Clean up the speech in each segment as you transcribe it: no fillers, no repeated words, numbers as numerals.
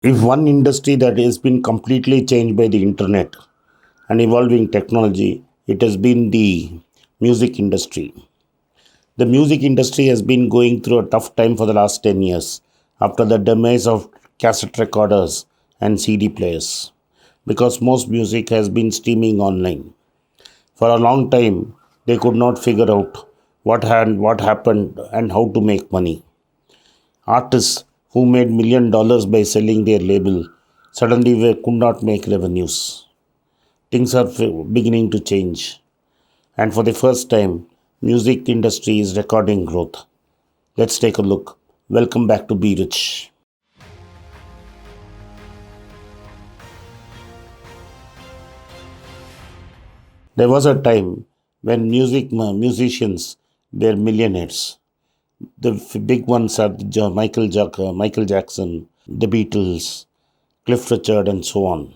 If one industry that has been completely changed by the internet and evolving technology, it has been the music industry. The music industry has been going through a tough time for the last 10 years after the demise of cassette recorders and CD players because most music has been streaming online. For a long time, they could not figure out what happened and how to make money. Artists who made $1 million by selling their label suddenly could not make revenues. Things are beginning to change, and for the first time, music industry is recording growth. Let's take a look. Welcome back to Be Rich. There was a time when musicians were millionaires. The big ones are Michael Jackson, the Beatles, Cliff Richard, and so on.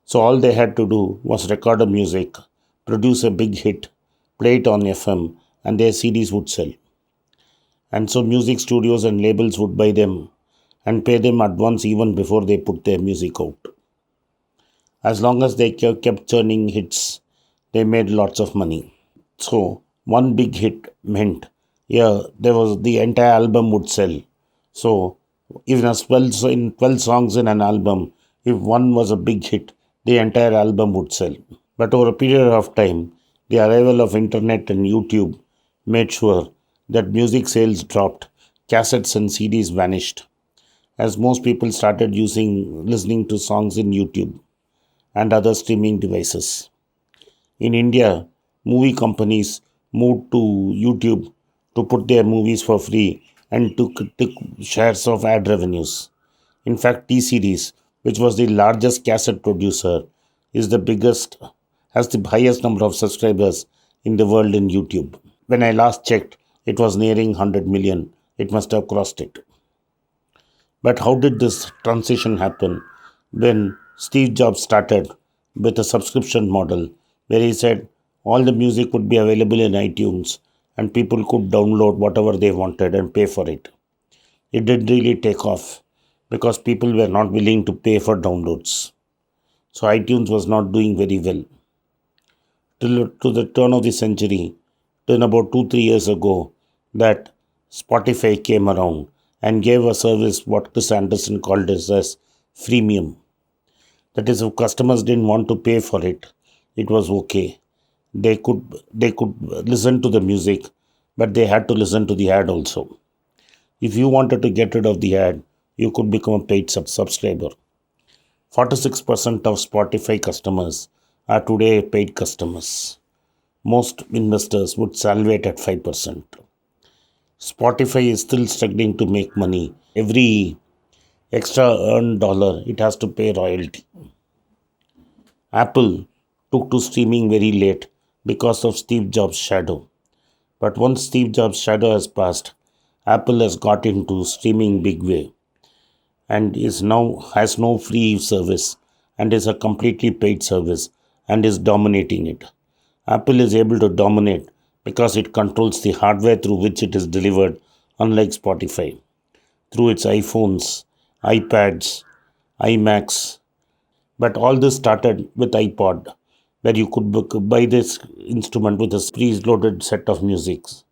So all they had to do was record a music, produce a big hit, play it on FM, and their CDs would sell. And so music studios and labels would buy them and pay them advance even before they put their music out. As long as they kept churning hits, they made lots of money. So one big hit meant, yeah, there was the entire album would sell. So even as 12 songs in an album, if one was a big hit, the entire album would sell. But over a period of time, the arrival of internet and YouTube made sure that music sales dropped, cassettes and CDs vanished, as most people started listening to songs in YouTube and other streaming devices. In India, movie companies moved to YouTube to put their movies for free and took shares of ad revenues. In fact, T Series, which was the largest cassette producer, is the biggest, has the highest number of subscribers in the world in YouTube. When I last checked, it was nearing 100 million. It must have crossed it. But how did this transition happen when Steve Jobs started with a subscription model where he said all the music would be available in iTunes and people could download whatever they wanted and pay for it? It didn't really take off because people were not willing to pay for downloads. So iTunes was not doing very well. Till to the turn of the century, till about 2 3 years ago, that Spotify came around and gave a service what Chris Anderson called as freemium. That is, if customers didn't want to pay for it, it was okay. They could listen to the music, but they had to listen to the ad also. If you wanted to get rid of the ad, you could become a paid subscriber. 46% of Spotify customers are today paid customers. Most investors would salivate at 5%. Spotify is still struggling to make money. Every extra earned dollar, it has to pay royalty. Apple took to streaming very late because of Steve Jobs' shadow. But once Steve Jobs' shadow has passed, Apple has got into streaming big way and is now has no free service and is a completely paid service and is dominating it. Apple is able to dominate because it controls the hardware through which it is delivered, unlike Spotify, through its iPhones, iPads, iMacs. But all this started with iPod, where you could buy this instrument with a preloaded set of musics.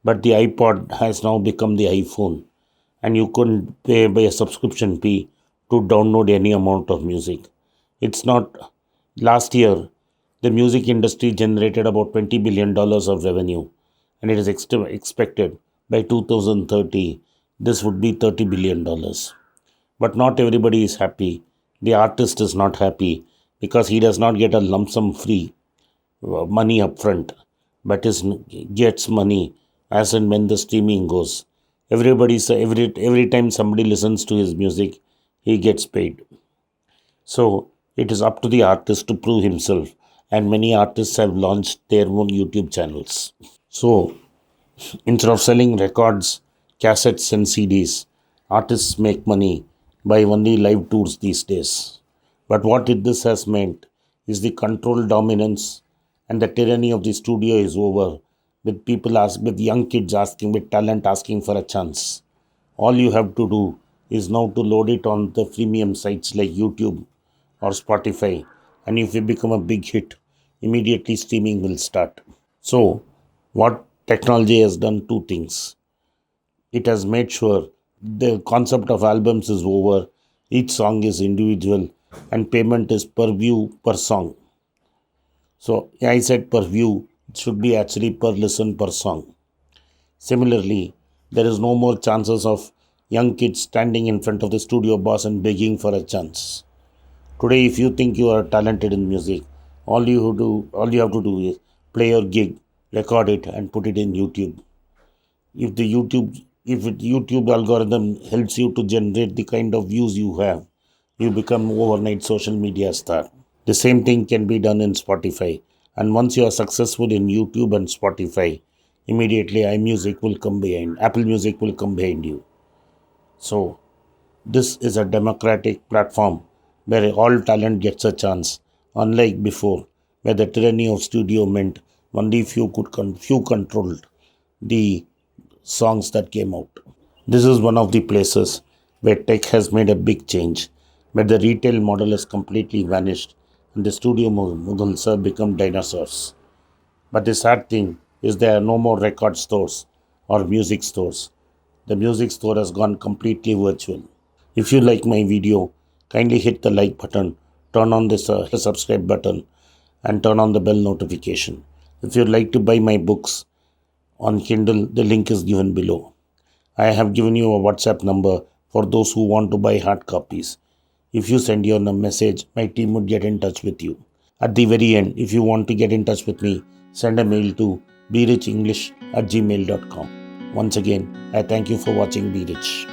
But the iPod has now become the iPhone, and you couldn't pay by a subscription fee to download any amount of music. It's not. Last year, the music industry generated about $20 billion of revenue, and it is expected by 2030 this would be $30 billion. But not everybody is happy. The artist is not happy because he does not get a lump sum free money upfront, but gets money as and when the streaming goes. Every time somebody listens to his music, he gets paid. So it is up to the artist to prove himself, and many artists have launched their own YouTube channels. So instead of selling records, cassettes, and CDs, artists make money by only live tours these days. But this has meant is the control dominance and the tyranny of the studio is over, with young kids asking, with talent asking for a chance. All you have to do is now to load it on the freemium sites like YouTube or Spotify. And if you become a big hit, immediately streaming will start. So, what technology has done two things. It has made sure the concept of albums is over, each song is individual, and payment is per view per song. So, I said per view, it should be actually per listen per song. Similarly, there is no more chances of young kids standing in front of the studio boss and begging for a chance. Today, if you think you are talented in music, all you have to do is play your gig, record it, and put it in YouTube. If the YouTube algorithm helps you to generate the kind of views you have, you become overnight social media star. The same thing can be done in Spotify. And once you are successful in YouTube and Spotify, immediately iMusic will come behind, Apple Music will come behind you. So this is a democratic platform where all talent gets a chance, unlike before, where the tyranny of studio meant only few controlled the songs that came out. This is one of the places where tech has made a big change, where the retail model has completely vanished and the studio mughals have become dinosaurs. But the sad thing is there are no more record stores or music stores. The music store has gone completely virtual. If you like my video, kindly hit the like button, turn on the subscribe button, and turn on the bell notification. If you'd like to buy my books on Kindle, the link is given below. I have given you a WhatsApp number for those who want to buy hard copies. If you send your message, my team would get in touch with you. At the very end, if you want to get in touch with me, send a mail to berichenglish@gmail.com. Once again, I thank you for watching Be Rich.